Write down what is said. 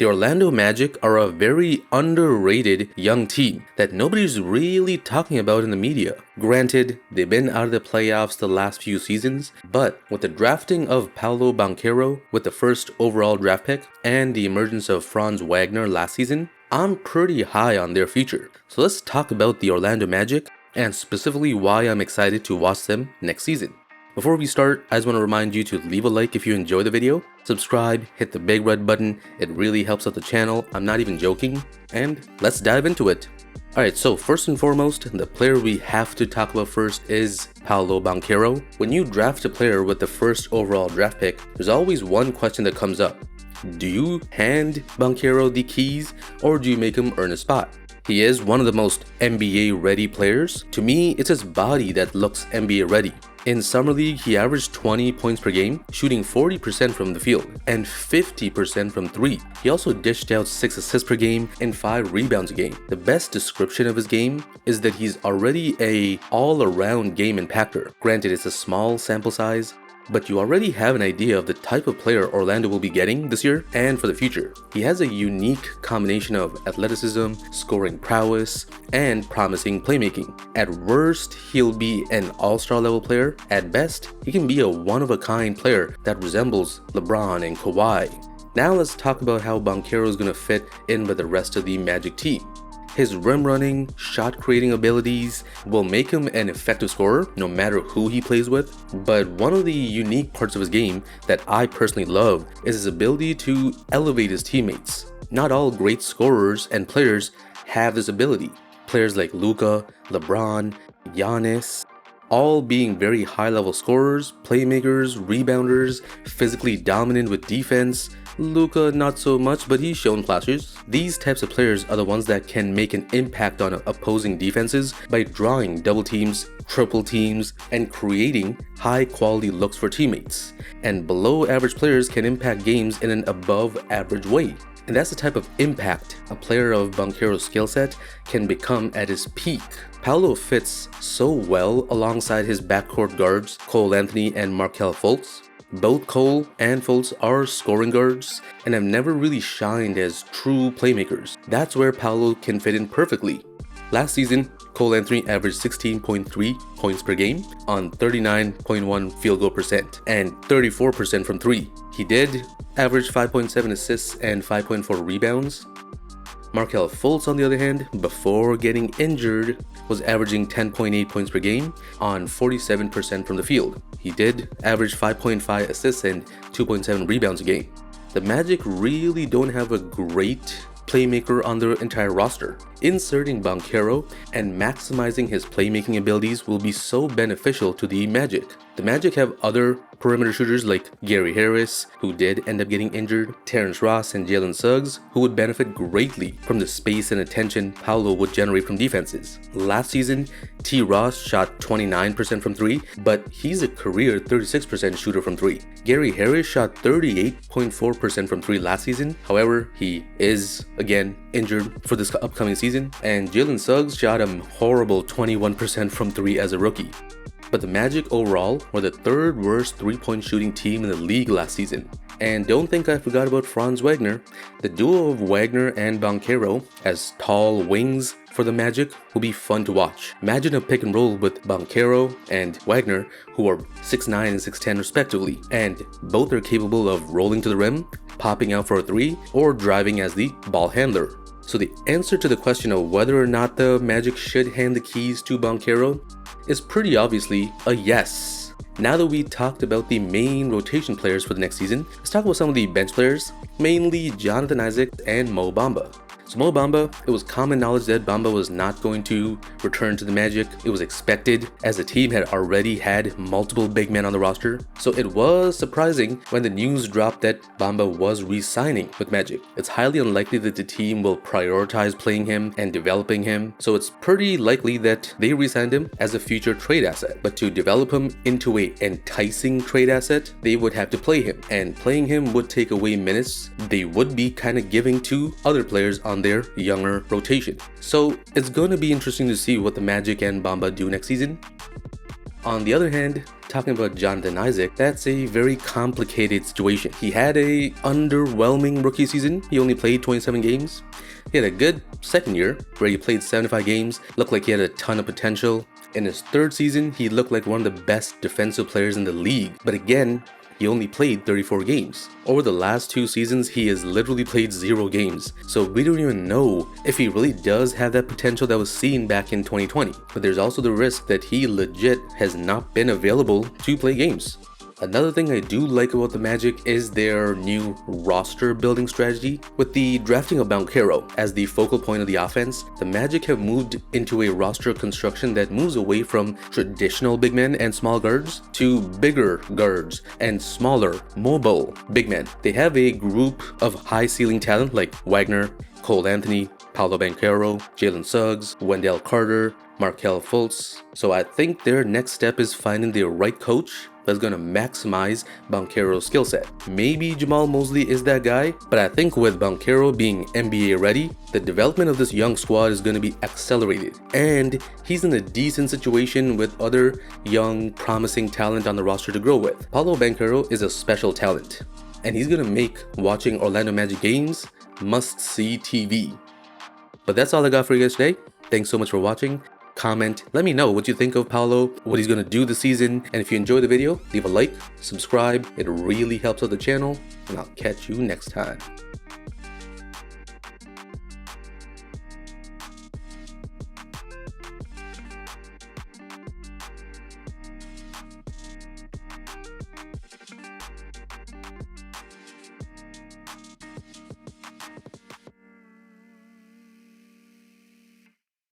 The Orlando Magic are a very underrated young team that nobody's really talking about in the media. Granted, they've been out of the playoffs the last few seasons, but with the drafting of Paolo Banchero with the first overall draft pick and the emergence of Franz Wagner last season, I'm pretty high on their future. So let's talk about the Orlando Magic and specifically why I'm excited to watch them next season. Before we start, I just want to remind you to leave a like if you enjoy the video, subscribe, hit the big red button, it really helps out the channel, I'm not even joking, and let's dive into it. Alright, so first and foremost, the player we have to talk about first is Paolo Banchero. When you draft a player with the first overall draft pick, there's always one question that comes up. Do you hand Banchero the keys or do you make him earn a spot? He is one of the most NBA ready players. To me, it's his body that looks NBA ready. In Summer League, he averaged 20 points per game, shooting 40% from the field and 50% from 3. He also dished out 6 assists per game and 5 rebounds a game. The best description of his game is that he's already a all-around game impactor. Granted, it's a small sample size, but you already have an idea of the type of player Orlando will be getting this year and for the future. He has a unique combination of athleticism, scoring prowess, and promising playmaking. At worst, he'll be an all-star level player. At best, he can be a one-of-a-kind player that resembles LeBron and Kawhi. Now let's talk about how Banchero is going to fit in with the rest of the Magic team. His rim running, shot creating abilities will make him an effective scorer no matter who he plays with, but one of the unique parts of his game that I personally love is his ability to elevate his teammates. Not all great scorers and players have this ability. Players like Luka, LeBron, Giannis, all being very high-level scorers, playmakers, rebounders, physically dominant with defense. Luka not so much, but he's shown flashes. These types of players are the ones that can make an impact on opposing defenses by drawing double teams, triple teams, and creating high-quality looks for teammates. And below-average players can impact games in an above-average way. And that's the type of impact a player of Banchero's skill set can become at his peak. Paolo fits so well alongside his backcourt guards, Cole Anthony and Markelle Fultz. Both Cole and Fultz are scoring guards and have never really shined as true playmakers. That's where Paolo can fit in perfectly. Last season, Cole Anthony averaged 16.3 points per game on 39.1 field goal percent and 34% from 3. He did average 5.7 assists and 5.4 rebounds. Markelle Fultz, on the other hand, before getting injured, was averaging 10.8 points per game on 47% from the field. He did average 5.5 assists and 2.7 rebounds a game. The Magic really don't have a great playmaker on their entire roster. Inserting Banchero and maximizing his playmaking abilities will be so beneficial to the Magic. The Magic have other perimeter shooters like Gary Harris, who did end up getting injured, Terrence Ross and Jalen Suggs, who would benefit greatly from the space and attention Paolo would generate from defenses. Last season, T. Ross shot 29% from 3, but he's a career 36% shooter from 3. Gary Harris shot 38.4% from 3 last season. However, he is, again, injured for this upcoming season, and Jalen Suggs shot a horrible 21% from 3 as a rookie. But the Magic overall were the third worst three-point shooting team in the league last season. And don't think I forgot about Franz Wagner. The duo of Wagner and Banchero as tall wings for the Magic will be fun to watch. Imagine a pick and roll with Banchero and Wagner, who are 6'9 and 6'10 respectively, and both are capable of rolling to the rim, popping out for a 3, or driving as the ball handler. So the answer to the question of whether or not the Magic should hand the keys to Banchero is pretty obviously a yes. Now that we talked about the main rotation players for the next season, let's talk about some of the bench players, mainly Jonathan Isaac and Mo Bamba. So Mo Bamba, it was common knowledge that Bamba was not going to return to the Magic. It was expected, as the team had already had multiple big men on the roster. So it was surprising when the news dropped that Bamba was re-signing with Magic. It's highly unlikely that the team will prioritize playing him and developing him, so it's pretty likely that they re-signed him as a future trade asset. But to develop him into an enticing trade asset, they would have to play him, and playing him would take away minutes they would be kind of giving to other players on their younger rotation. So it's going to be interesting to see what the Magic and Bamba do next season. On the other hand, talking about Jonathan Isaac, that's a very complicated situation. He had a underwhelming rookie season. He only played 27 games. He had a good second year where he played 75 games, looked like he had a ton of potential. In his third season, he looked like one of the best defensive players in the league. But again, he only played 34 games. Over the last 2 seasons, he has literally played 0 games. So we don't even know if he really does have that potential that was seen back in 2020. But there's also the risk that he legit has not been available to play games. Another thing I do like about the Magic is their new roster building strategy. With the drafting of Banchero as the focal point of the offense, the Magic have moved into a roster construction that moves away from traditional big men and small guards to bigger guards and smaller, mobile big men. They have a group of high ceiling talent like Wagner, Cole Anthony, Paolo Banchero, Jalen Suggs, Wendell Carter, Markelle Fultz. So I think their next step is finding the right coach that's going to maximize Banchero's skill set. Maybe Jamal Mosley is that guy, but I think with Banchero being NBA ready, the development of this young squad is going to be accelerated. And he's in a decent situation with other young, promising talent on the roster to grow with. Paolo Banchero is a special talent, and he's going to make watching Orlando Magic games must-see TV. But that's all I got for you guys today. Thanks so much for watching. Comment, let me know what you think of Paolo, what he's going to do this season, and if you enjoyed the video, leave a like, subscribe, it really helps out the channel, and I'll catch you next time.